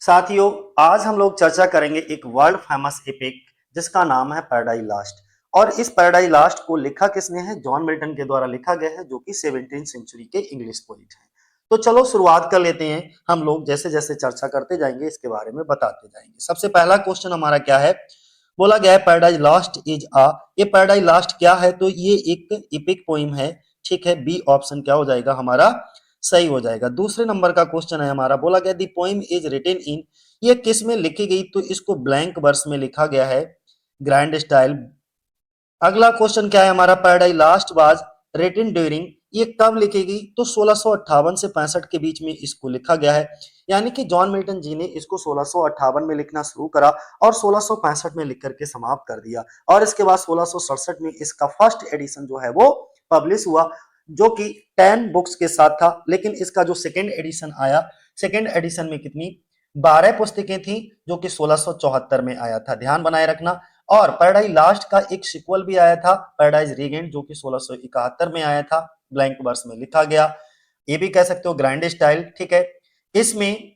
साथियों, आज हम लोग चर्चा करेंगे एक वर्ल्ड फेमस एपिक जिसका नाम है पैराडाइज लास्ट। और इस पैराडाइज लास्ट को लिखा किसने है? जॉन मिल्टन के द्वारा लिखा गया है, जो कि 17वीं सेंचुरी के इंग्लिश पोइट हैं। तो चलो शुरुआत कर लेते हैं। हम लोग जैसे जैसे चर्चा करते जाएंगे इसके बारे में बताते जाएंगे। सबसे पहला क्वेश्चन हमारा क्या है? बोला गया है पैराडाइज लास्ट इज आ, ये पैराडाइज लास्ट क्या है? तो ये एक एपिक पोइम है। ठीक है, बी ऑप्शन क्या हो जाएगा हमारा? सही हो जाएगा। दूसरे नंबर का क्वेश्चन है हमारा, बोला गया दी पोइम इज रिटन इन, ये किस में लिखी गई? तो इसको ब्लैंक वर्स में लिखा गया है, ग्रैंड स्टाइल। अगला क्वेश्चन क्या है हमारा, Paradise Lost was written during, ये कब लिखी गई? तो 1658 से 65 के बीच में इसको लिखा गया है। यानी कि जॉन मिल्टन जी ने इसको 1658 में लिखना शुरू करा और 1665 में लिख करके समाप्त कर दिया। और इसके बाद 1667 में इसका फर्स्ट एडिशन जो है वो पब्लिश हुआ, जो कि 10 बुक्स के साथ था। लेकिन इसका जो सेकेंड एडिशन आया, सेकेंड एडिशन में कितनी? 12 पुस्तकें थी, जो कि 1674 में आया था, ध्यान बनाए रखना। और पैराडाइज लास्ट का एक सिक्वल भी आया था, पैराडाइज रीगेंट, जो कि 1671 में आया था, ब्लैंक वर्स में लिखा गया। ये भी कह सकते हो ग्रैंड स्टाइल। ठीक है, इसमें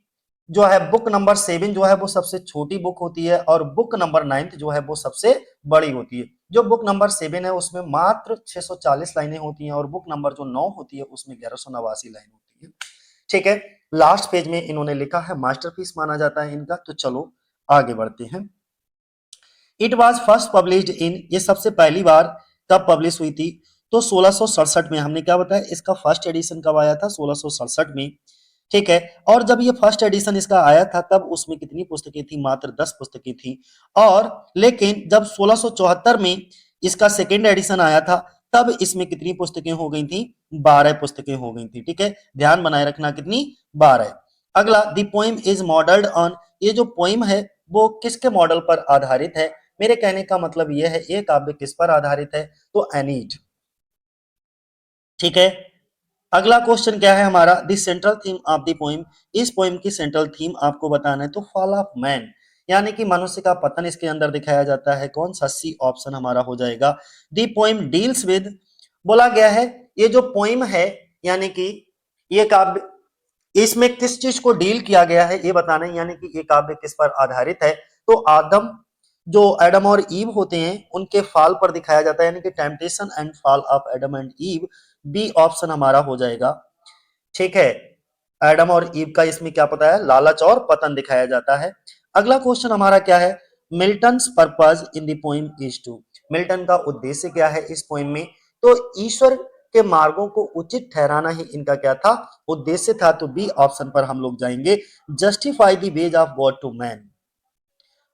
जो है बुक नंबर 7 जो है वो सबसे छोटी बुक होती है और बुक नंबर 9 जो है वो सबसे बड़ी होती है। जो बुक नंबर 7 है उसमें मात्र 640 लाइनें होती हैं और बुक नंबर जो 9 होती है उसमें 1189 लाइन होती है। ठीक है, लास्ट पेज में इन्होंने लिखा है, मास्टरपीस माना जाता है इनका। तो चलो आगे बढ़ते हैं। It was first published in, ये सबसे पहली बार कब पब्लिश हुई थी? तो 1667 में। हमने क्या बताया, इसका फर्स्ट एडिशन कब आया था? 1667 में। ठीक है, और जब ये फर्स्ट एडिशन इसका आया था तब उसमें कितनी पुस्तकें थी? मात्र 10 पुस्तकें थी। और लेकिन जब 1674 में इसका सेकेंड एडिशन आया था तब इसमें कितनी पुस्तकें हो गई थी? 12 पुस्तकें हो गई थी। ठीक है, ध्यान बनाए रखना, कितनी? 12। अगला, the poem is modelled on, ये जो पोइम है वो किसके मॉडल पर आधारित है? मेरे कहने का मतलब यह है, ये काव्य किस पर आधारित है? तो एनीड। ठीक है, अगला क्वेश्चन क्या है हमारा, the central theme of the poem, इस पोइम की सेंट्रल थीम आपको बताना है। तो फॉल ऑफ मैन, यानी कि मनुष्य का पतन इसके अंदर दिखाया जाता है। कौन सा? सी ऑप्शन हमारा हो जाएगा। द पोइम डील्स विद, बोला गया है ये जो पोइम है, यानी कि ये काव्य, इसमें किस चीज को डील किया गया है ये बताना है। यानी कि ये काव्य किस पर आधारित है? तो आदम, जो एडम और ईव होते हैं उनके फाल पर दिखाया जाता है, यानी कि temptation and fall of Adam and Eve. B option हमारा हो जाएगा। ठीक है, एडम और ईव का इसमें क्या पता है? लालच और पतन दिखाया जाता है। अगला क्वेश्चन हमारा क्या है, Milton's purpose in the poem is to, Milton का उद्देश्य क्या है इस पोइम में? तो ईश्वर के मार्गों को उचित ठहराना ही इनका क्या था? उद्देश्य था। तो बी ऑप्शन पर हम लोग जाएंगे, justify the ways of God to man.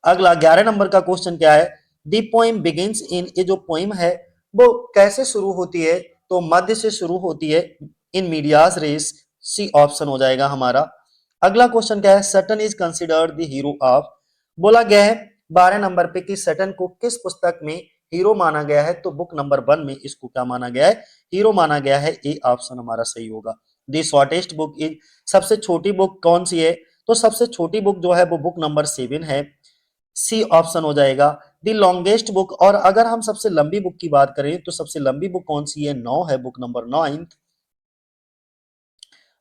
अगला 11 नंबर का क्वेश्चन क्या है, दी पोइम बिगिंस इन, ये जो पोइम है वो कैसे शुरू होती है? तो मध्य से शुरू होती है, in medias res. C option हो जाएगा हमारा। अगला क्वेश्चन क्या है, Satan is considered the hero of, बोला गया है 12 नंबर पे कि सटन को किस पुस्तक में हीरो माना गया है? तो बुक नंबर 1 में इसको क्या माना गया है? हीरो माना गया है। ए ऑप्शन हमारा सही होगा। द शॉर्टेस्ट बुक इज, सबसे छोटी बुक कौन सी है? तो सबसे छोटी बुक जो है वो बुक नंबर 7 है। सी ऑप्शन हो जाएगा। द लॉन्गेस्ट बुक, और अगर हम सबसे लंबी बुक की बात करें तो सबसे लंबी बुक कौन सी है? 9 है, बुक नंबर 9।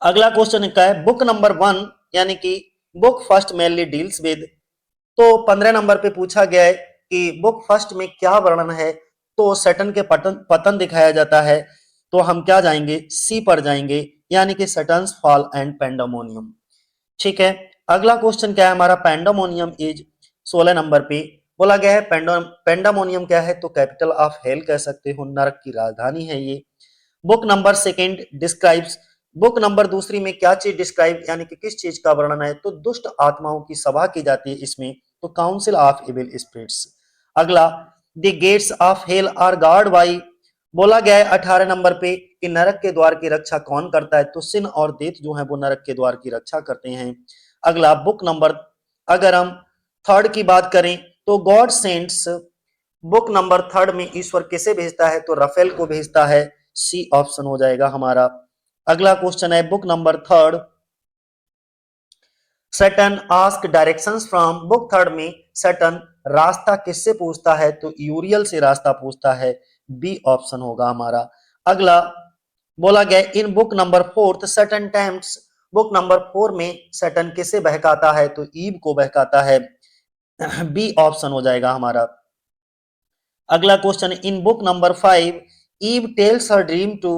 अगला क्वेश्चन क्या है, बुक नंबर 1, यानी कि book first mainly deals with, तो 15 नंबर पे पूछा गया है कि बुक फर्स्ट में क्या वर्णन है? तो सैटर्न के पतन पतन दिखाया जाता है। तो हम क्या जाएंगे? सी पर जाएंगे, यानी कि सैटर्न्स फॉल एंड पेंडामोनियम। ठीक है, अगला क्वेश्चन क्या है हमारा, पेंडामोनियम इज, 16 नंबर पे बोला गया है पेंडामोनियम क्या है? तो कैपिटल ऑफ हेल कह सकते हो, नरक की राजधानी है ये। Book number 2 describes, book number 2 में क्या चीज डिस्क्राइब, यानी कि किस चीज का वर्णन है? तो दुष्ट आत्माओं की सभा की जाती है इसमें, तो काउंसिल ऑफ इविल स्पिरिट्स। अगला, the gates of hell are guard by, बोला गया है 18 नंबर पे कि नरक के द्वार की रक्षा कौन करता है? तो सिन और डेथ जो है वो नरक के द्वार की रक्षा करते हैं। अगला, बुक नंबर, अगर हम 3 की बात करें तो गॉड सेंट्स, बुक नंबर 3 में ईश्वर किसे भेजता है? तो रफेल को भेजता है। सी ऑप्शन हो जाएगा हमारा। अगला क्वेश्चन है book number 3, Saturn ask directions from, book 3 में सैटर्न रास्ता किससे पूछता है? तो यूरियल से रास्ता पूछता है। बी ऑप्शन होगा हमारा। अगला, बोला गया in book number 4 Satan tempts book number 4 में सैटर्न किसे बहकाता है? तो ईव को बहकाता है। बी ऑप्शन हो जाएगा हमारा। अगला question, in book number 5 Eve tells her dream to,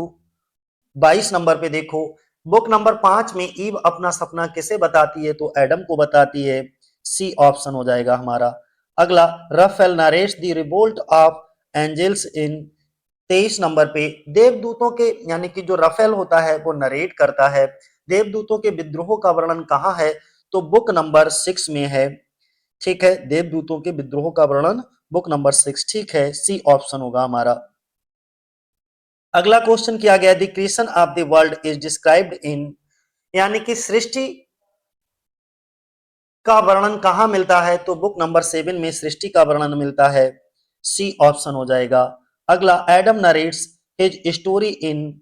22 number पे देखो, बुक नंबर 5 में ईव अपना सपना किसे बताती है? तो एडम को बताती है। सी ऑप्शन हो जाएगा हमारा। अगला, Raphael narrates the revolt of angels in, 23 number पे, देवदूतों के यानी कि जो रफेल होता है वो नरेट करता है। देवदूतों के विद्रोह का वर्णन कहाँ है? तो बुक नंबर 6 में है। ठीक है, देवदूतों के विद्रोह का वर्णन बुक नंबर 6, ठीक है, सी ऑप्शन होगा हमारा। अगला क्वेश्चन किया गया, the creation of the world is described in, यानी कि सृष्टि का वर्णन कहाँ मिलता है? तो बुक नंबर 7 में सृष्टि का वर्णन मिलता है। सी ऑप्शन हो जाएगा। अगला, Adam narrates his story in,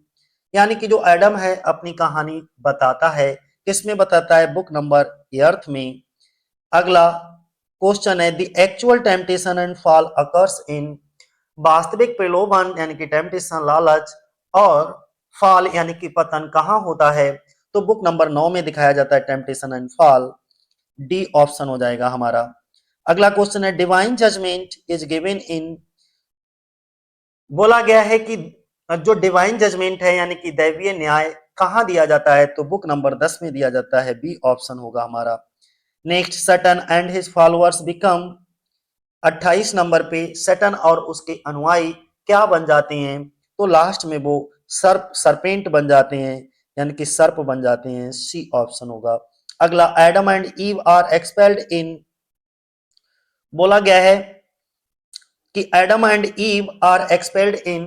यानी कि जो एडम है अपनी कहानी बताता है, किसमें बताता है? बुक नंबर अर्थ में। अगला क्वेश्चन है, the actual temptation and fall occurs in, वास्तविक प्रलोभन यानी कि टेम्पटेशन लालच और फॉल यानी कि पतन कहाँ होता है? तो बुक नंबर 9 में दिखाया जाता है temptation and fall. D option हो जाएगा हमारा। अगला क्वेश्चन है, divine judgement is given in, बोला गया है कि जो डिवाइन जजमेंट है यानी कि दैवीय न्याय कहाँ दिया जाता है? तो बुक नंबर 10 में दिया जाता है। बी ऑप्शन होगा हमारा। Next, Saturn and his followers become, 28 number पे, सैटर्न और उसके अनुयायी क्या बन जाते हैं? तो लास्ट में वो सरपेंट बन जाते हैं, यानी कि सर्प बन जाते हैं। सी ऑप्शन होगा। अगला, Adam and Eve are expelled in, बोला गया है कि Adam and Eve are expelled in,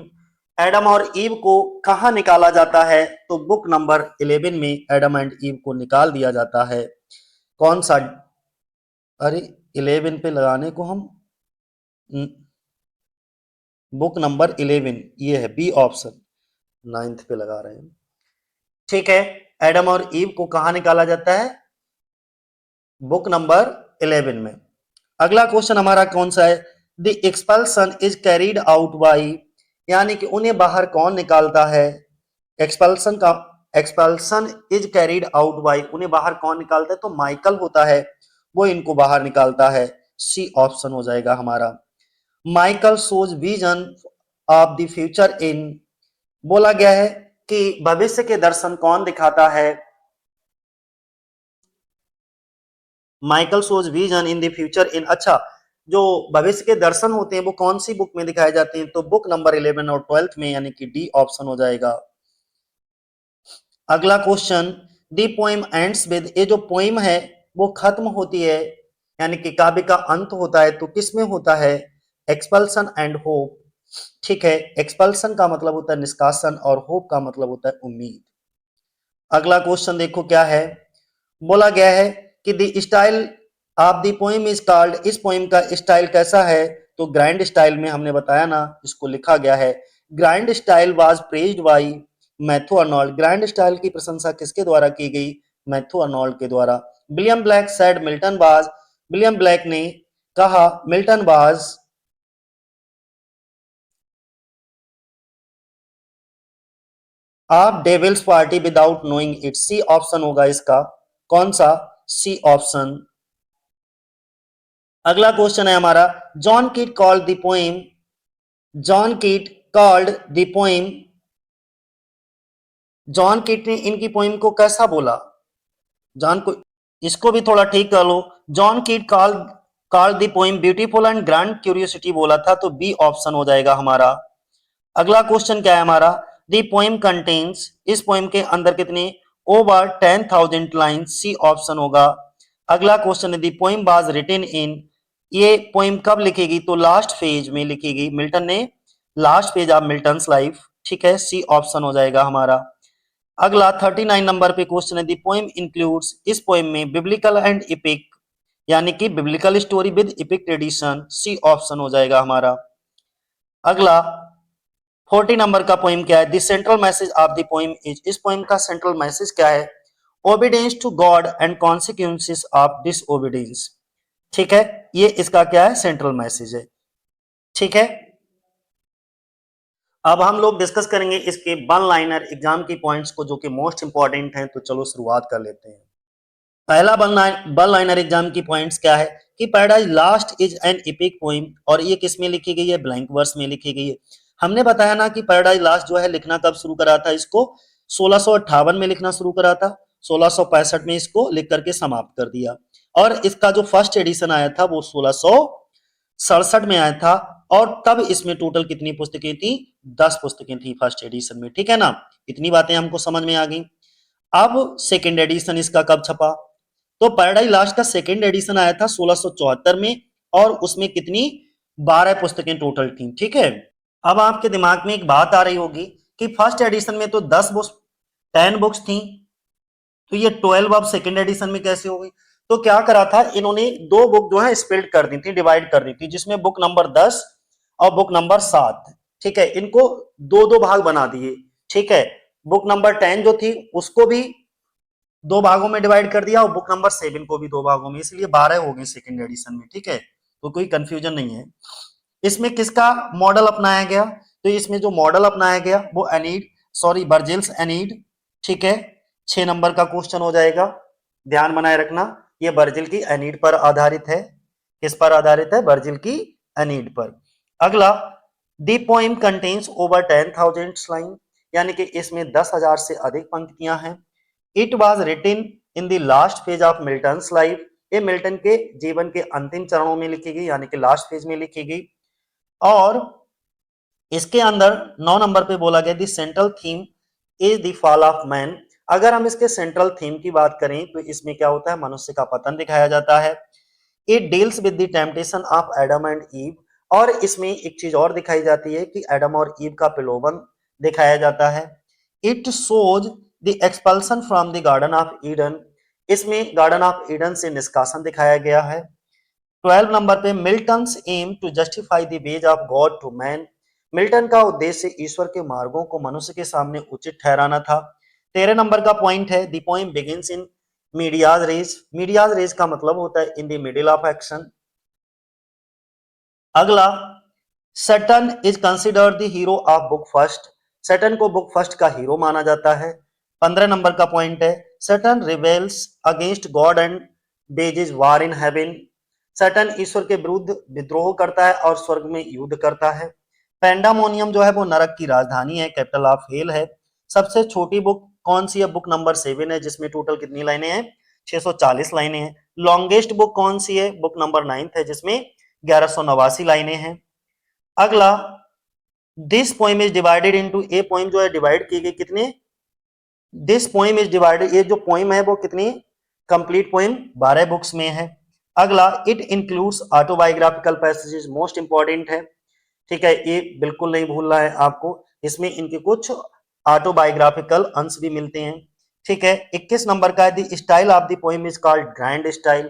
Adam और ईव को कहाँ निकाला जाता है? तो बुक नंबर 11 में एडम एंड ईव को निकाल दिया जाता है। कौन सा? अरे 11 पे लगाने को हम बुक नंबर 11 ये है, बी ऑप्शन 9th पे लगा रहे हैं। ठीक है, एडम और ईव को कहाँ निकाला जाता है? बुक नंबर 11 में। अगला क्वेश्चन हमारा कौन सा है? The expulsion is carried out by, यानी कि उन्हें बाहर कौन निकालता है? एक्सपल्सन का, expulsion is carried out by, उन्हें बाहर कौन निकालता है? तो माइकल होता है, वो इनको बाहर निकालता है। सी ऑप्शन हो जाएगा हमारा। Michael shows vision of the future in, बोला गया है कि भविष्य के दर्शन कौन दिखाता है? Michael shows vision in the future in, अच्छा, जो भविष्य के दर्शन होते हैं वो कौन सी बुक में दिखाए जाते हैं? तो बुक नंबर 11 और 12th में, यानी कि डी ऑप्शन हो जाएगा। अगला question, the poem ends with, ये जो पोइम है वो खत्म होती है यानी कि काव्य का अंत होता है, तो किसमें होता है? Expulsion and hope. ठीक है, एक्सपल्सन का मतलब होता है निष्कासन और होप का मतलब होता है उम्मीद। अगला क्वेश्चन देखो क्या है, बोला गया है कि the style of the poem is called, इस पोइम का स्टाइल कैसा है? तो ग्रैंड स्टाइल में, हमने बताया ना, इसको लिखा गया है। Grand style was praised bye Matthew Arnold, grand style की प्रशंसा किसके द्वारा की गई? मैथ्यू अर्नोल्ड के द्वारा। William Blake said Milton was, William Blake ने कहा Milton was of devil's party without knowing it, C option होगा इसका। कौन सा? सी ऑप्शन। अगला क्वेश्चन है हमारा, जॉन कीट कॉल्ड द पोएम, जॉन कीट कॉल्ड द पोएम, जॉन कीट ने इनकी पोएम को कैसा बोला? जॉन को, इसको भी थोड़ा ठीक कर लो। जॉन कीट called called the poem beautiful and grand curiosity बोला था, तो बी ऑप्शन हो जाएगा हमारा। अगला क्वेश्चन क्या है हमारा, दी पोएम कंटेन्स, इस पोएम के अंदर कितने? ओवर 10,000 लाइन्स, सी ऑप्शन होगा। अगला क्वेश्चन है, the poem was written in, ये पोएम कब लिखेगी? तो लास्ट फेज में लिखेगी, मिल्टन ने last page of Milton's life. ठीक है, सी ऑप्शन हो जाएगा हमारा। अगला 39 नंबर पे क्वेश्चन है, दी पोएम इंक्लूड्स, इस पोएम में बिब्लिकल एंड इपिक, यानी कि biblical story with epic tradition, C option हो जाएगा हमारा। अगला 40 नंबर का पोइम क्या है? The central message of the poem is, इस पोइम का सेंट्रल मैसेज क्या है? Obedience to God and consequences of disobedience. ठीक है, ये इसका क्या है? सेंट्रल मैसेज है। ठीक है, अब हम लोग डिस्कस करेंगे इसके वन लाइनर एग्जाम की पॉइंट्स को जो कि मोस्ट इंपॉर्टेंट हैं। तो चलो शुरुआत कर लेते हैं। पहला वन लाइनर एग्जाम की पॉइंट्स क्या है कि paradise last is an epic poem, और ये किस में लिखी गई है? ब्लैंक वर्स में लिखी गई है। हमने बताया ना कि पैराडाइज लास्ट जो है लिखना कब शुरू करा था? इसको 1658 में लिखना शुरू करा था, 1665 में इसको लिख करके समाप्त कर दिया। और इसका जो फर्स्ट एडिशन आया था वो 1667 में आया था। और तब इसमें टोटल कितनी पुस्तकें थी? 10 पुस्तकें थी फर्स्ट एडिशन में। ठीक है ना, इतनी बातें हमको समझ में आ गई। अब सेकेंड एडिशन इसका कब छपा? तो पैराडाइज लास्ट का सेकेंड एडिशन आया था 1674 में, और उसमें कितनी? 12 पुस्तकें टोटल थी। ठीक है, अब आपके दिमाग में एक बात आ रही होगी कि फर्स्ट एडिशन में तो 10 बुक्स 10 बुक्स थी, तो ये 12 अब सेकेंड एडिशन में कैसे हो गई? तो क्या करा था इन्होंने, दो बुक जो है स्प्लिट कर दी थी, डिवाइड कर दी थी, जिसमें बुक नंबर 10 और बुक नंबर 7, ठीक है, इनको दो दो भाग बना दिए। ठीक है, बुक नंबर 10 जो थी उसको भी दो भागों में डिवाइड कर दिया, और बुक नंबर 7 को भी दो भागों में, इसलिए 12 हो गए सेकेंड एडिशन में। ठीक है, तो कोई कंफ्यूजन नहीं है। इसमें किसका मॉडल अपनाया गया? तो इसमें जो मॉडल अपनाया गया वो वर्जिल्स एनीड। ठीक है, 6 नंबर का क्वेश्चन हो जाएगा, ध्यान बनाए रखना। ये वर्जिल की एनीड पर आधारित है। किस पर आधारित है? वर्जिल की एनीड पर। अगला, दी पोइम कंटेन्स ओवर 10,000 लाइन, यानी कि इसमें 10,000 से अधिक पंक्तियां हैं। It was रिटिन in the last phase of Milton's life, ये मिल्टन के जीवन के अंतिम चरणों में लिखी गई, यानी कि लास्ट फेज में लिखी गई। और इसके अंदर 9 नंबर पे बोला गया the central theme is the fall of man. अगर हम इसके सेंट्रल थीम की बात करें तो इसमें क्या होता है? मनुष्य का पतन दिखाया जाता है। It deals with the temptation of Adam and ewe, और इसमें एक चीज और दिखाई जाती है कि एडम और ईव का प्रलोभन दिखाया जाता है। It shows the expulsion from the garden of Eden, इसमें गार्डन ऑफ ईडन से निष्कासन दिखाया गया है। 12 नंबर पे Milton's aim to justify the ways of God to man, Milton का उद्देश्य ईश्वर के मार्गों को मनुष्य के सामने उचित ठहराना था। 13 नंबर का पॉइंट है the poem begins in medias res, medias res का मतलब होता है in the middle of action. अगला, Satan is considered the hero of book first, Satan को बुक फर्स्ट का हीरो माना जाता है। 15 नंबर का पॉइंट है Satan rebels against God and wages war in heaven, Satan ईश्वर के विरुद्ध विद्रोह करता है और स्वर्ग में युद्ध करता है। पेंडामोनियम जो है वो नरक की राजधानी है, कैपिटल ऑफ हेल है। सबसे छोटी बुक कौन सी है? बुक नंबर 7 है, जिसमें टोटल कितनी लाइनें हैं? 640 लाइनें हैं। लॉन्गेस्ट बुक कौन सी है? बुक नंबर 9 है, जिसमें 1189 लाइनें हैं। अगला, this poem is divided into, A poem जो है डिवाइड की गई कितने? दिस पोइम इज डिवाइडेड, ये जो पोइम है वो कितनी? कंप्लीट पोइम 12 बुक्स में है। अगला, it includes autobiographical passages, most important है। ठीक है, ये बिल्कुल नहीं भूलना है आपको, इसमें इनके कुछ ऑटोबायोग्राफिकल अंश भी मिलते हैं। ठीक है, 21 नंबर का है the style of the poem is called grand style,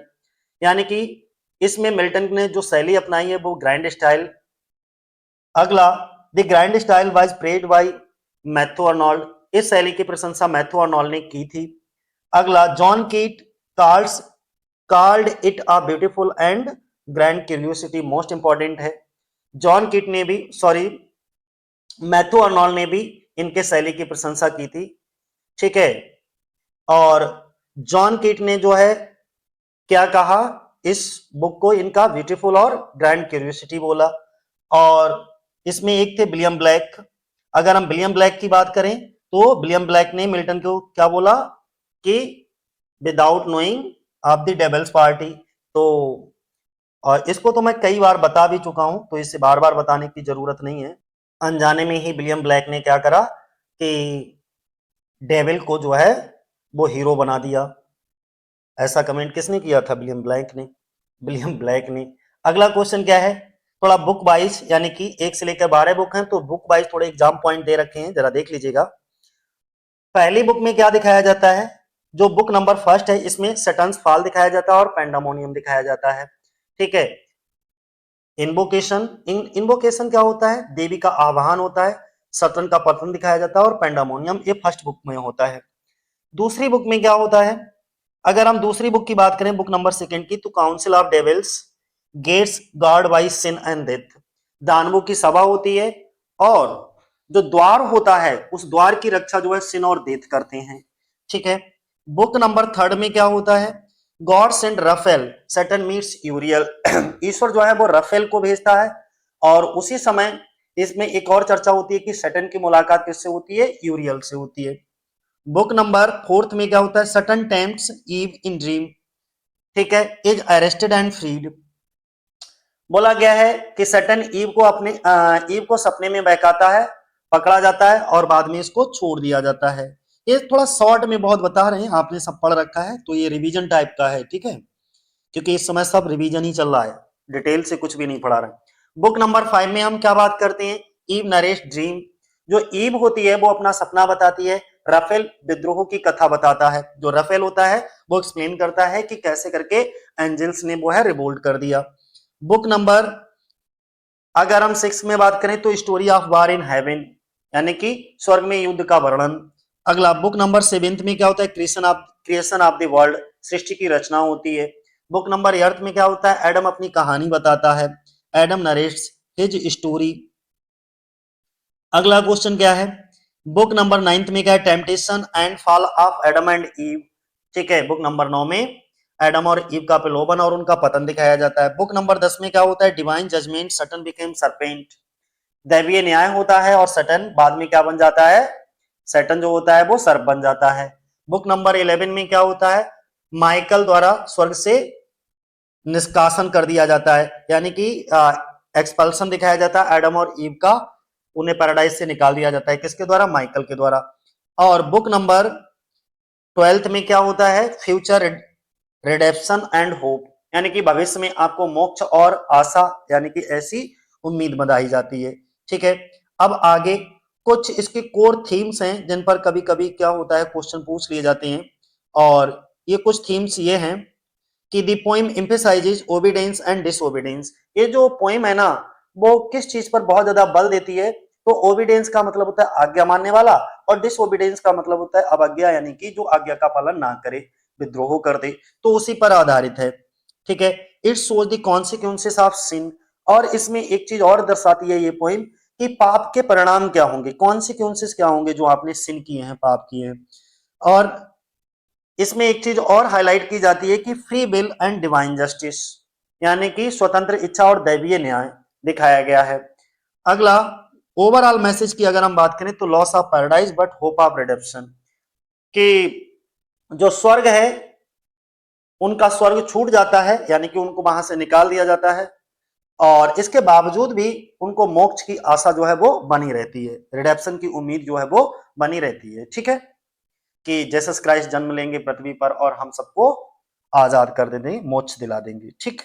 यानी कि इसमें मिल्टन ने जो शैली अपनाई है वो ग्रैंड स्टाइल। अगला, the grand style was praised by Matthew Arnold, इस शैली की प्रशंसा मैथ्यू अर्नोल्ड ने की थी। अगला, जॉन कीट cards called it a beautiful and grand curiosity, most important है। जॉन कीट ने भी, सॉरी, मैथ्यू अर्नोल्ड ने भी इनके शैली की प्रशंसा की थी। ठीक है, और जॉन कीट ने जो है क्या कहा इस बुक को? इनका ब्यूटीफुल और ग्रैंड क्यूरियोसिटी बोला। और इसमें एक थे विलियम ब्लैक, अगर हम विलियम ब्लैक की बात करें तो विलियम ब्लैक ने मिल्टन को क्या बोला कि without knowing of the devil's party. तो और इसको तो मैं कई बार बता भी चुका हूं, तो इसे बार बार बताने की जरूरत नहीं है। अनजाने में ही विलियम ब्लैक ने क्या करा कि डेविल को जो है वो हीरो बना दिया। ऐसा कमेंट किसने किया था? विलियम ब्लैक ने, विलियम ब्लैक ने। अगला क्वेश्चन क्या है? थोड़ा बुक वाइज, यानी कि 1 से लेकर 12 बुक हैं, तो बुक वाइज थोड़े एग्जाम पॉइंट दे रखे हैं, जरा देख लीजिएगा। पहली बुक में क्या दिखाया जाता है? जो बुक नंबर फर्स्ट है इसमें सैटर्न्स फॉल दिखाया जाता है और पेंडामोनियम दिखाया जाता है। ठीक है, इन्वोकेशन, इन्वोकेशन क्या होता है? देवी का आह्वान होता है। सैटर्न का पतन दिखाया जाता है और पेंडामोनियम ये फर्स्ट बुक में होता है। दूसरी बुक में क्या होता है? अगर हम दूसरी बुक की बात करें, बुक नंबर 2 की, तो council of devils gates guard by sin and death, दानवों की सभा होती है और जो द्वार होता है उस द्वार की रक्षा जो है सिन और देथ करते हैं, ठीक है। बुक नंबर 3 में क्या होता है, God send Raphael Satan meets Uriel ईश्वर जो है वो रफेल को भेजता है, और उसी समय इसमें एक और चर्चा होती है कि सैटर्न की मुलाकात किससे होती है, यूरियल से होती है। बुक नंबर 4 में क्या होता है, सैटर्न टेम्प्ट्स ईव इन ड्रीम, ठीक है, इज अरेस्टेड एंड फ्रीड। बोला गया है कि सैटर्न ईव को अपने ईव को सपने में बहकाता है, पकड़ा जाता है और बाद में इसको छोड़ दिया जाता है। ये थोड़ा शॉर्ट में बहुत बता रहे हैं, आपने सब पढ़ रखा है तो ये रिवीजन टाइप का है, ठीक है, क्योंकि इस समय सब रिवीजन ही चल रहा है, डिटेल से कुछ भी नहीं पढ़ा रहे। बुक नंबर 5 में हम क्या बात करते हैं, ईव नरेश ड्रीम। जो ईव होती है वो अपना सपना बताती है, राफेल विद्रोह की कथा बताता है। जो राफेल होता है वो एक्सप्लेन करता है कि कैसे करके एंजल्स ने वो है रिवोल्ट कर दिया। बुक नंबर अगर हम 6 में बात करें तो story of war in haven, यानी कि स्वर्ग में युद्ध का वर्णन। अगला बुक नंबर 7 में क्या होता है, क्रिएशन ऑफ द वर्ल्ड, सृष्टि की रचना होती है। बुक नंबर 8 में क्या होता है, एडम अपनी कहानी बताता है, एडम नरेट्स हिज स्टोरी। अगला क्वेश्चन क्या है, बुक नंबर 9 में क्या है, temptation and fall of Adam and ewe, ठीक है। बुक नंबर 9 में एडम और ईव का प्रलोभन और उनका पतन दिखाया जाता है। बुक नंबर 10 में क्या होता है, divine judgement, Satan became serpent, दैवीय न्याय होता है और सटन बाद में क्या बन जाता है, सैटन जो होता है वो सर्प बन जाता है। बुक नंबर 11 में क्या होता है, माइकल द्वारा स्वर्ग से निष्कासन कर दिया जाता है, यानी कि एक्सपल्सन दिखाया जाता है एडम और ईव का, उन्हें पैराडाइज से निकाल दिया जाता है, किसके द्वारा, माइकल के द्वारा। और बुक नंबर 12 में क्या होता है, फ्यूचर रिडेप्शन एंड होप, यानी कि भविष्य में आपको मोक्ष और आशा, यानी कि ऐसी उम्मीद बधाई जाती है, ठीक है। अब आगे कुछ इसके कोर थीम्स हैं जिन पर कभी कभी क्या होता है क्वेश्चन पूछ लिए जाते हैं, और ये कुछ थीम्स ये हैं कि the poem emphasises obedience and disobedience. ये जो पोइम है ना वो किस चीज पर बहुत ज्यादा बल देती है, तो ओबीडियंस का मतलब होता है आज्ञा मानने वाला, और डिसओबीडियंस का मतलब होता है अवज्ञा, यानी कि जो आज्ञा का पालन ना करे, विद्रोह कर दे, तो उसी पर आधारित है, ठीक है। It shows the consequences of sin, और इसमें एक चीज और दर्शाती है ये पोइम कि पाप के परिणाम क्या होंगे, कॉन्सिक्वेंसेस क्या होंगे जो आपने सिन किए हैं, पाप किए हैं। और इसमें एक चीज और हाईलाइट की जाती है कि free will and divine justice, यानी कि स्वतंत्र इच्छा और दैवीय न्याय दिखाया गया है। अगला ओवरऑल मैसेज की अगर हम बात करें तो loss of paradise but hope of redemption, कि जो स्वर्ग है उनका स्वर्ग छूट जाता है, यानी कि उनको वहां से निकाल दिया जाता है, और इसके बावजूद भी उनको मोक्ष की आशा जो है वो बनी रहती है, रिडेम्पशन की उम्मीद जो है वो बनी रहती है, ठीक है, कि जीसस क्राइस्ट जन्म लेंगे पृथ्वी पर और हम सबको आजाद कर देंगे, मोक्ष दिला देंगे, ठीक।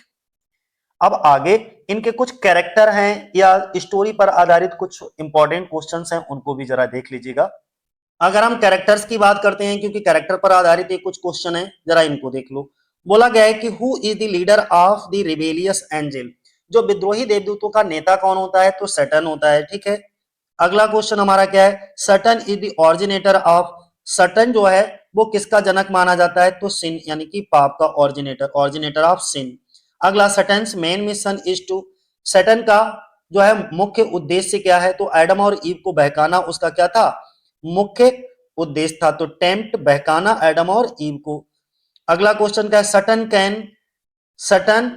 अब आगे इनके कुछ कैरेक्टर हैं या स्टोरी पर आधारित कुछ इंपॉर्टेंट क्वेश्चंस हैं, उनको भी जरा देख लीजिएगा। अगर हम कैरेक्टर्स की बात करते हैं, क्योंकि कैरेक्टर पर आधारित एक कुछ क्वेश्चन है, जरा इनको देख लो। बोला गया है कि who is the leader of the rebellious angel, जो विद्रोही देवदूतों का नेता कौन होता है, तो सैटर्न होता है, ठीक है। अगला क्वेश्चन हमारा क्या है, Satan is the originator of, Satan जो है वो किसका जनक माना जाता है, तो सिन, यानी कि पाप का ऑरिजिनेटर ऑफ सिन। अगला Satan's main mission is to, Satan का जो है मुख्य उद्देश्य क्या है, तो एडम और ईव को बहकाना उसका क्या था, मुख्य उद्देश्य था, तो टेम्प्ट, बहकाना एडम और ईव को। अगला क्वेश्चन क्या है, सटन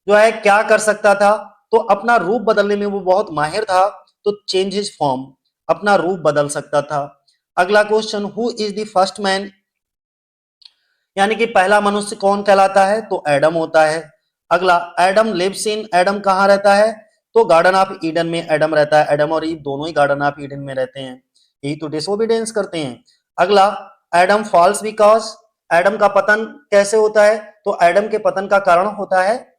जो है क्या कर सकता था, तो अपना रूप बदलने में वो बहुत माहिर था, तो चेंज हिज फॉर्म, अपना रूप बदल सकता था। अगला question, who is the first man, यानी कि पहला मनुष्य कौन कहलाता है, तो एडम होता है। अगला, एडम लिव्स इन, एडम कहाँ रहता है, तो गार्डन ऑफ ईडन में एडम रहता है, एडम और ईव दोनों ही गार्डन ऑफ ईडन में रहते हैं, यही तो डिसोबीडियंस करते हैं। अगला, एडम फॉल्स बिकॉज, एडम का पतन कैसे होता है, तो एडम के पतन का कारण होता है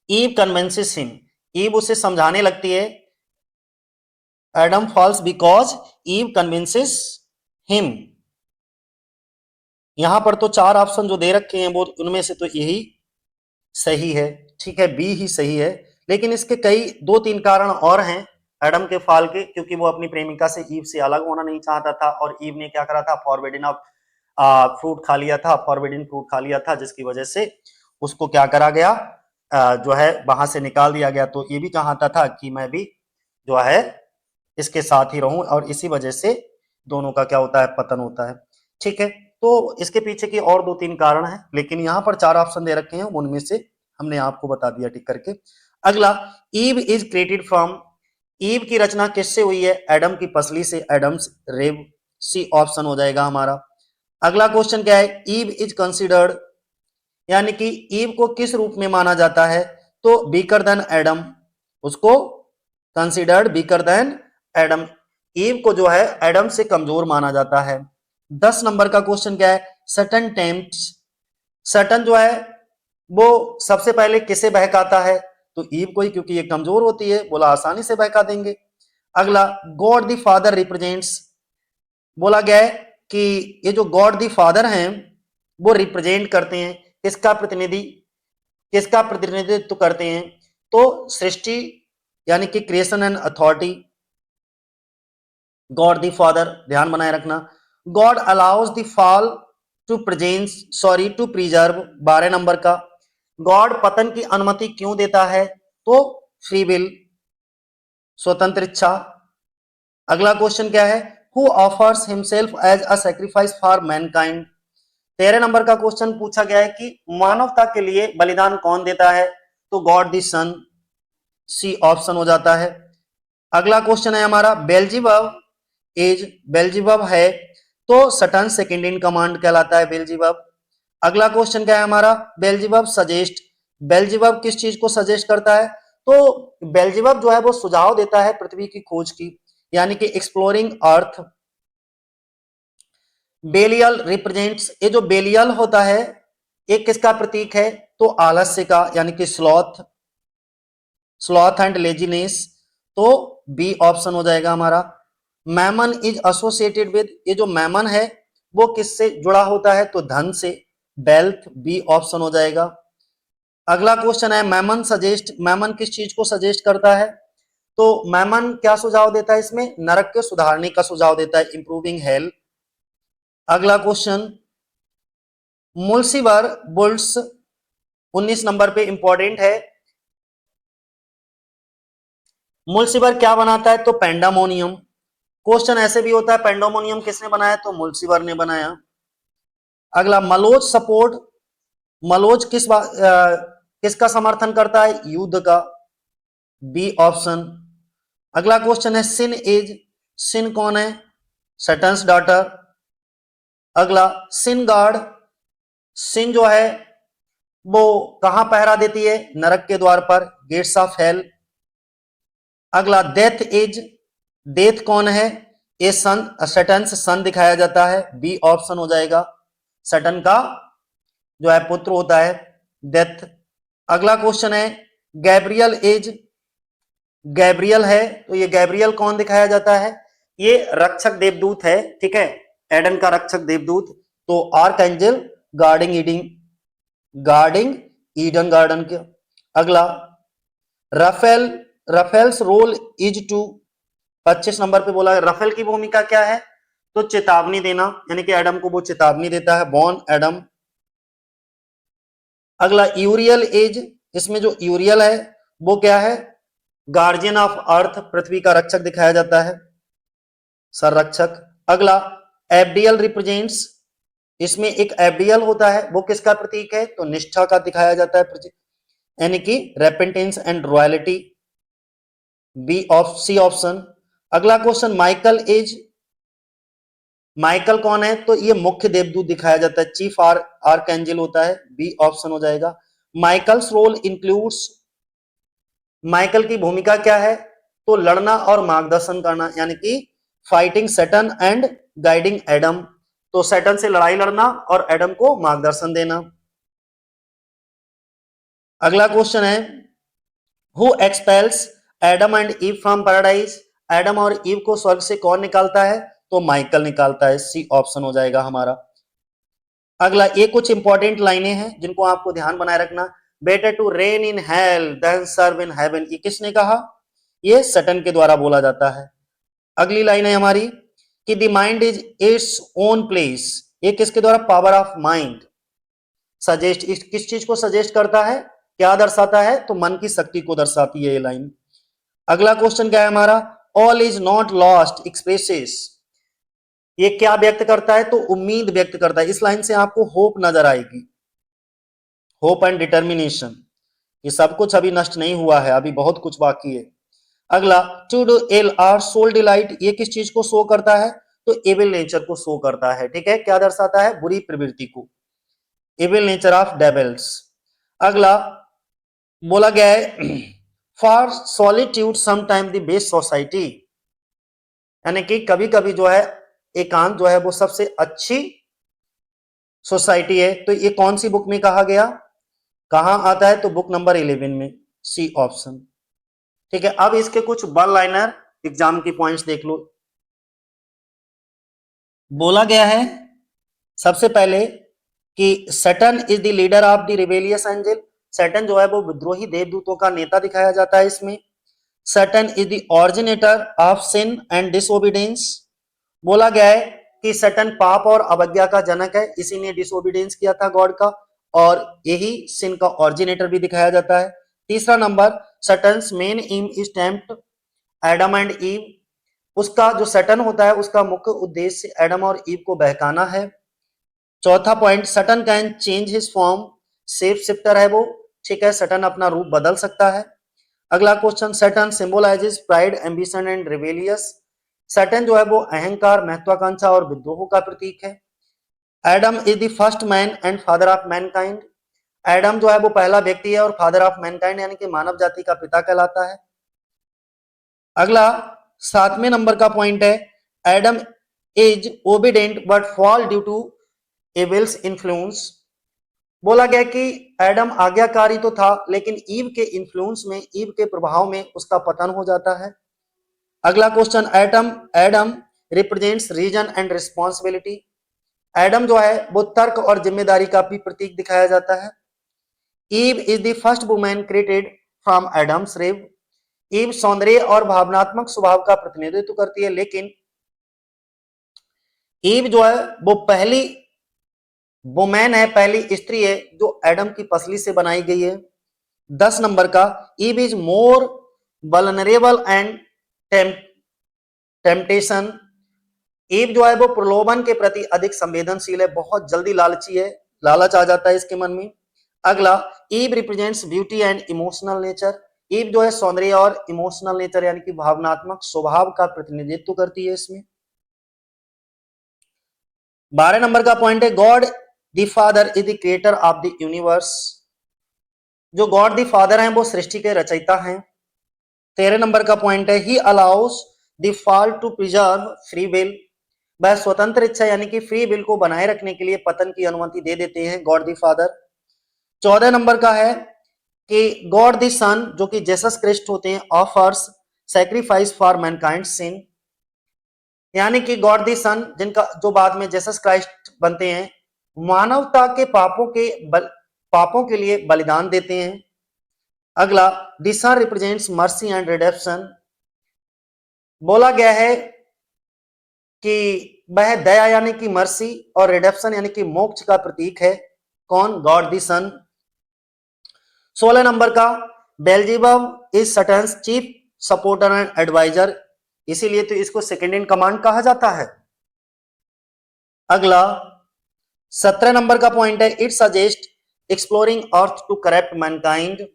ईव कन्विंसेस हिम, ईव उसे समझाने लगती है, Adam falls because Eve convinces him. यहां पर तो 4 ऑप्शन जो दे रखे हैं वो उनमें से तो यही सही है, ठीक है, बी ही सही है। लेकिन इसके कई 2-3 कारण और हैं एडम के फॉल के, क्योंकि वो अपनी प्रेमिका से ईव से अलग होना नहीं चाहता था, और ईव ने क्या करा था, फॉरबिडन ऑफ फ्रूट खा लिया था, फॉरबिडन फ्रूट खा लिया था, जिसकी वजह से उसको क्या करा गया, जो है वहां से निकाल दिया गया, तो ये भी चाहता था कि मैं भी जो है इसके साथ ही रहूं, और इसी वजह से दोनों का क्या होता है, पतन होता है। ठीक है, तो इसके पीछे की और 2-3 कारण हैं, लेकिन यहाँ पर 4 ऑप्शन दे रखे हैं, उनमें से हमने आपको बता दिया टिक करके। अगला, Eve is created from, Eve की रचना किससे हुई है, एडम की पसली से, एडम्स रेव, सी ऑप्शन हो जाएगा हमारा। अगला क्वेश्चन क्या है, ईव इज कंसिडर्ड, यानी कि ईव को किस रूप में माना जाता है, तो बीकर देन एडम, उसको considered weaker than Adam, Eve को जो है एडम से कमजोर माना जाता है। 10 नंबर का क्वेश्चन क्या है, सटन टेम्प्ट्स, सटन जो है वो सबसे पहले किसे बहकाता है, तो ईव को ही, क्योंकि ये कमजोर होती है, बोला आसानी से बहका देंगे। अगला, गॉड द फादर रिप्रेजेंट्स, बोला गया है कि ये जो गॉड द फादर हैं वो रिप्रेजेंट करते हैं, किसका प्रतिनिधित्व करते हैं, तो सृष्टि यानी कि creation and authority, God the father, ध्यान बनाए रखना। God allows the fall to presence, sorry to preserve, 12 number का, गॉड पतन की अनुमति क्यों देता है, तो फ्री विल, स्वतंत्र इच्छा। अगला क्वेश्चन क्या है, who offers himself as a sacrifice for mankind, 13 number का क्वेश्चन पूछा गया है कि मानवता के लिए बलिदान कौन देता है, तो God the son, C option हो जाता है। अगला क्वेश्चन है हमारा, बेल्जीबब इज, बेल्जीबब है तो सटन सेकंड इन कमांड कहलाता है बेल्जीबब। अगला क्वेश्चन क्या है हमारा, बेल्जीबब सजेस्ट, बेल्जीबब किस चीज को सजेस्ट करता है, तो बेल्जीबब जो है वो सुझाव देता है पृथ्वी की खोज की, यानी कि एक्सप्लोरिंग अर्थ। बेलियल रिप्रेजेंट्स, ये जो बेलियल होता है ये किसका प्रतीक है, तो आलस्य का, यानी कि स्लॉथ, स्लॉथ एंड लेजीनेस, तो बी ऑप्शन हो जाएगा हमारा। मैमन इज एसोसिएटेड विद, ये जो मैमन है वो किससे जुड़ा होता है, तो धन से, वेल्थ, बी ऑप्शन हो जाएगा। अगला क्वेश्चन है, मैमन सजेस्ट, मैमन किस चीज को सजेस्ट करता है, तो मैमन क्या सुझाव देता है इसमें, नरक के सुधारने का सुझाव देता है, इंप्रूविंग हेल्थ। अगला क्वेश्चन, मुल्सीवर बुल्स, 19 नंबर पे इंपॉर्टेंट है, मुल्सीवर क्या बनाता है, तो पेंडामोनियम। क्वेश्चन ऐसे भी होता है, पेंडामोनियम किसने बनाया, तो मुल्सीवर ने बनाया। अगला, मलोच सपोर्ट, मलोच किसका समर्थन करता है, युद्ध का, बी ऑप्शन। अगला क्वेश्चन है, सिन इज, सिन कौन है, सटन्स डॉटर। अगला, सिन गार्ड, सिन जो है वो कहां पहरा देती है, नरक के द्वार पर, गेट्स ऑफ हेल। अगला, डेथ इज, डेथ कौन है, ये सन, सटन सन दिखाया जाता है, बी ऑप्शन हो जाएगा, सटन का जो है पुत्र होता है डेथ। अगला क्वेश्चन है, गैब्रियल इज, गैब्रियल है तो ये गैब्रियल कौन दिखाया जाता है, ये रक्षक देवदूत है, ठीक है, एडन का रक्षक देवदूत, तो arch angel guarding Eden, guarding Eden garden के। अगला, Raphael, Raphael's role is to, 25 number पे बोला है राफेल की भूमिका क्या है, तो चेतावनी देना, यानी कि एडम को वो चेतावनी देता है, बॉर्न एडम। अगला, यूरियल एज, इसमें जो यूरियल है वो क्या है, गार्जियन ऑफ अर्थ, पृथ्वी का रक्षक दिखाया जाता है, संरक्षक। अगला, एबडियल रिप्रेजेंट्स, इसमें एक एबडियल होता है वो किसका प्रतीक है, तो निष्ठा का दिखाया जाता है, यानी कि repentance and loyalty, B of C option. अगला क्वेश्चन, माइकल एज, माइकल कौन है, तो ये मुख्य देवदूत दिखाया जाता है, चीफ आर्कएंजल होता है, बी ऑप्शन हो जाएगा। माइकल्स रोल इंक्लूड्स, माइकल की भूमिका क्या है, तो लड़ना और मार्गदर्शन करना, यानी कि fighting Saturn and guiding Adam, तो सैटर्न से लड़ाई लड़ना और एडम को मार्गदर्शन देना। अगला क्वेश्चन है, who expels Adam and Eve from paradise, Adam और ईव को स्वर्ग से कौन निकालता है, तो माइकल निकालता है, सी ऑप्शन हो जाएगा हमारा। अगला, ये कुछ इंपॉर्टेंट लाइनें हैं जिनको आपको ध्यान बनाए रखना, better to reign in hell than serve in heaven, ये किसने कहा, ये सटन के द्वारा बोला जाता है। अगली लाइन है हमारी कि the mind is its own place, ये किसके द्वारा, पावर ऑफ माइंड, सजेस्ट, किस चीज को सजेस्ट करता है, क्या दर्शाता है? तो मन की शक्ति को दर्शाती है ये लाइन। अगला क्वेश्चन क्या है हमारा? All is not lost expresses, ये क्या व्यक्त करता है? तो उम्मीद व्यक्त करता है। इस लाइन से आपको होप नजर आएगी, होप एंड डिटर्मिनेशन। ये सब कुछ अभी नष्ट नहीं हुआ है, अभी बहुत कुछ बाकी है। अगला, to do ill our sole delight, ये किस चीज को शो करता है? तो एविल नेचर को शो करता है। ठीक है, क्या दर्शाता है? बुरी प्रवृत्ति को, एविल नेचर ऑफ डेविल्स। अगला बोला गया है for solitude sometime the best society, यानी कि कभी कभी जो है एकांत जो है वो सबसे अच्छी सोसाइटी है। तो ये कौन सी बुक में कहा गया, कहां आता है? तो बुक नंबर 11 में, सी ऑप्शन। ठीक है, अब इसके कुछ वन लाइनर एग्जाम की पॉइंट्स देख लो। बोला गया है सबसे पहले कि Saturn is the leader of the rebellious angel, Saturn जो है वो विद्रोही देवदूतों का नेता दिखाया जाता है इसमें। Saturn is the originator of sin and disobedience, बोला गया है कि सैटर्न पाप और अवज्ञा का जनक है, इसी ने डिसओबीडियंस किया था गॉड का, और यही सिन का ऑरिजिनेटर भी दिखाया जाता है। तीसरा number, Satan's main aim is tempt Adam and Eve, उसका जो सैटर्न होता है उसका मुख्य उद्देश्य एडम और ईव को बहकाना है। चौथा point, Saturn can change his form, shape shifter है वो। ठीक है, सैटर्न अपना रूप बदल सकता है। अगला question, Saturn symbolizes pride ambition and rebellious, Saturn जो है वो अहंकार, महत्वाकांक्षा और विद्रोह का प्रतीक है। Adam is the first man and father of Mankind, Adam जो है वो पहला व्यक्ति है और फादर ऑफ मैनकाइंड यानी कि मानव जाति का पिता कहलाता है। अगला 7वें नंबर का पॉइंट है, Adam is obedient but fall due to evil's influence, बोला गया कि एडम आज्ञाकारी तो था लेकिन ईव के इन्फ्लुएंस में, ईव के प्रभाव में उसका पतन हो जाता है। अगला question, Adam represents reason and responsibility, Adam जो है वो तर्क और जिम्मेदारी का भी प्रतीक दिखाया जाता है। Eve is the first women created from Adam's rib, Eve सौंदर्य और भावनात्मक स्वभाव का प्रतिनिधित्व करती है, लेकिन ईव जो है वो पहली वुमेन है, पहली स्त्री है जो एडम की पसली से बनाई गई है। 10 नंबर का, Eve is more vulnerable and temptation, Eve जो है वो प्रलोभन के प्रति अधिक संवेदनशील है, बहुत जल्दी लालची है, लालच आ जाता है इसके मन में। अगला, Eve represents beauty and emotional nature, Eve जो है सौंदर्य और इमोशनल नेचर यानी कि भावनात्मक स्वभाव का प्रतिनिधित्व करती है इसमें। 12 नंबर का पॉइंट है, God the father is the creator of the universe, जो गॉड द फादर हैं वो सृष्टि के रचयिता हैं। 13 नंबर का पॉइंट है, he allows the fall to preserve free will, वह स्वतंत्र इच्छा यानी कि फ्री विल को बनाए रखने के लिए पतन की अनुमति दे देते हैं गॉड द फादर। 14 नंबर का है कि गॉड द सन जो कि जेसस क्रिस्ट होते हैं, ऑफर्स सैक्रिफाइस फॉर मैनकाइंड सिन, यानी कि गॉड द सन जिनका जो बाद में जेसस क्राइस्ट बनते हैं, मानवता के पापों के लिए बलिदान देते हैं। अगला, the son represents mercy and redemption, बोला गया है कि वह दया यानी कि मर्सी और रिडेम्पशन यानी कि मोक्ष का प्रतीक है। कौन? God the sun. 16 नंबर का, Beelzebub is Satan's chief supporter and adviser, इसीलिए तो इसको सेकंड इन कमांड कहा जाता है। अगला 17 नंबर का पॉइंट है, it suggest exploring earth to correct mankind,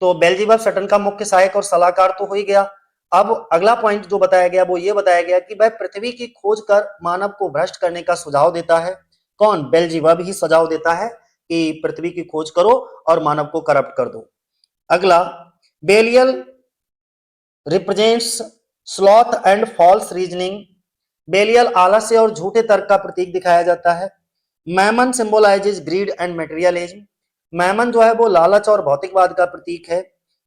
तो बेल्जेबब सैटर्न का मुख्य सहायक और सलाहकार तो हो ही गया। अब अगला पॉइंट जो बताया गया वो ये बताया गया कि वह पृथ्वी की खोज कर मानव को भ्रष्ट करने का सुझाव देता है। कौन? बेल्जेबब ही सुझाव देता है कि पृथ्वी की खोज करो और मानव को करप्ट कर दो। अगला, Belial represents sloth and false reasoning, Belial आलस्य और झूठे तर्क का प्रतीक दिखाया जाता है। Mammon symbolises greed and materialism, Mammon जो है वो लालच और भौतिकवाद का प्रतीक है।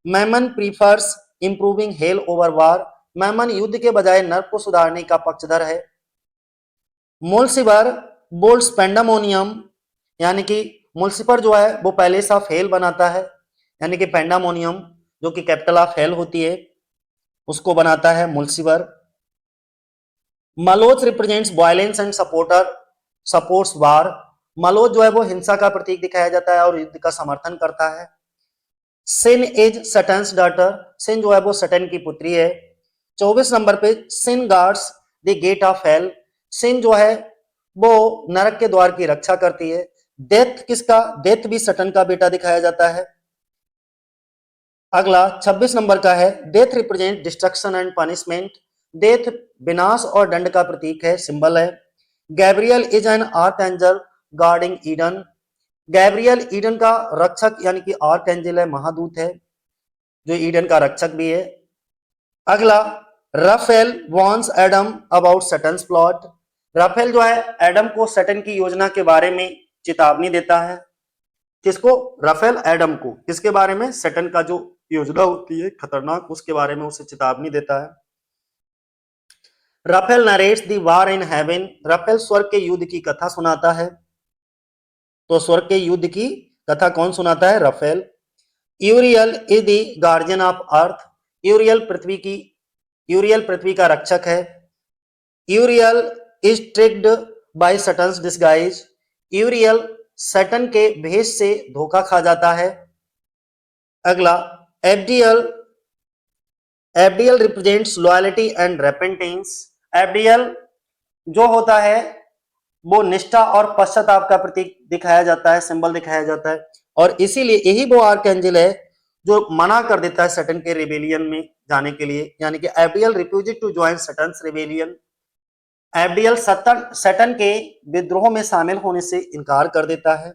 Mammon prefers improving hell over war, Mammon युद्ध के बजाय नर्क को सुधारने का पक्षधर है। मुल्सिबर बोल्ड्स पेंडामोनियम, यानी कि मुल्सिपर जो है वो पैलेस ऑफ हेल बनाता है, यानी कि पेंडामोनियम जो कि कैपिटल ऑफ हेल होती है उसको बनाता है मुल्सिबर। मलोच रिप्रेजेंट्स वायलेंस एंड सपोर्ट्स वार, मलोच जो है वो हिंसा का प्रतीक दिखाया जाता है और युद्ध का समर्थन करता है। सिन इज सटन्स डॉटर, सिन जो है वो सटन की पुत्री है। 24 नंबर पे Sin guards the gate of hell, Sin जो है वो नरक के द्वार की रक्षा करती है। डेथ किसका, डेथ भी सटन का बेटा दिखाया जाता है। अगला 26 नंबर का है death represent destruction and punishment, death विनाश और दंड का प्रतीक है, सिंबल है। Gabriel is an archangel guarding Eden, Gabriel Eden का रक्षक यानी कि आर्कएंजल है, महादूत है जो ईडन का रक्षक भी है। अगला Raphael warns Adam about Satan's plot, Raphael जो है एडम को सटन की योजना के बारे में चेतावनी देता है। किसको, राफेल एडम को, किसके बारे में, सटन का जो योजना होती है खतरनाक उसके बारे में उसे चेतावनी देता है। Raphael narrates the war in heaven, Raphael स्वर्ग के युद्ध की कथा सुनाता है। तो स्वर्ग के युद्ध की कथा कौन सुनाता है, Raphael. Uriel is the guardian of earth, Uriel पृथ्वी का रक्षक है। Uriel is tricked by Satan's disguise, Uriel Satan के भेष से धोखा खा जाता है। अगला Abdiel, Abdiel represents loyalty and repentance, Abdiel जो होता है वो निष्ठा और पश्चाताप का प्रतीक दिखाया जाता है, सिंबल दिखाया जाता है। और इसीलिए यही वो आर्कएंजल है जो मना कर देता है सटन के रिबेलियन में जाने के लिए, यानी कि Abdiel refused to join Satan's rebellion, Abdiel Satan के विद्रोह में शामिल होने से इनकार कर देता है।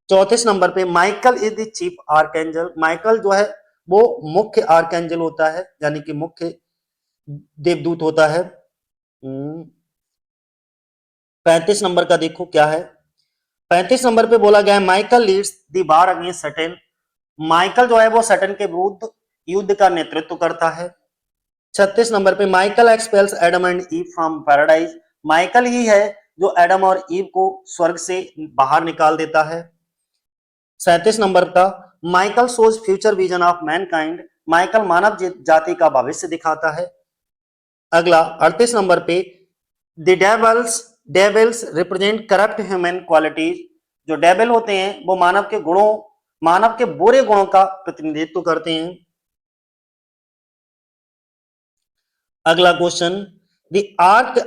34 नंबर पे Michael is the chief archangel, Michael जो है वो मुख्य आर्कएंजल होता है यानी कि मुख्य देवदूत होता है। 35 नंबर का देखो क्या है, 35 नंबर पे बोला गया है Michael leads the war against Satan, Michael जो है वो सटन के विरुद्ध युद्ध का नेतृत्व करता है। 36 नंबर पे Michael expels Adam and Eve from paradise, Michael ही है जो एडम और ईव को स्वर्ग से बाहर निकाल देता है। 37 नंबर का Michael shows future vision of mankind, Michael मानव जाति का भविष्य दिखाता है। अगला 38 नंबर पे the devils represent corrupt human qualities, जो डेविल होते हैं वो मानव के बुरे गुणों का प्रतिनिधित्व करते हैं। अगला question the arc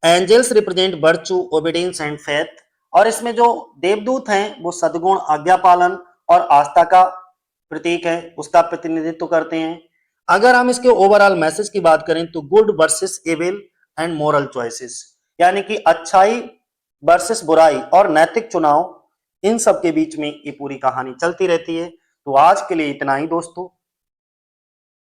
angels represent virtue obedience and faith, और इसमें जो देवदूत हैं वो सद्गुण, आज्ञा पालन और आस्था का प्रतीक है, उसका प्रतिनिधित्व करते हैं। अगर हम इसके ओवरऑल मैसेज की बात करें तो good versus evil and moral choices, यानी कि अच्छाई वर्सेस बुराई और नैतिक चुनाव, इन सब के बीच में ये पूरी कहानी चलती रहती है। तो आज के लिए इतना ही दोस्तों।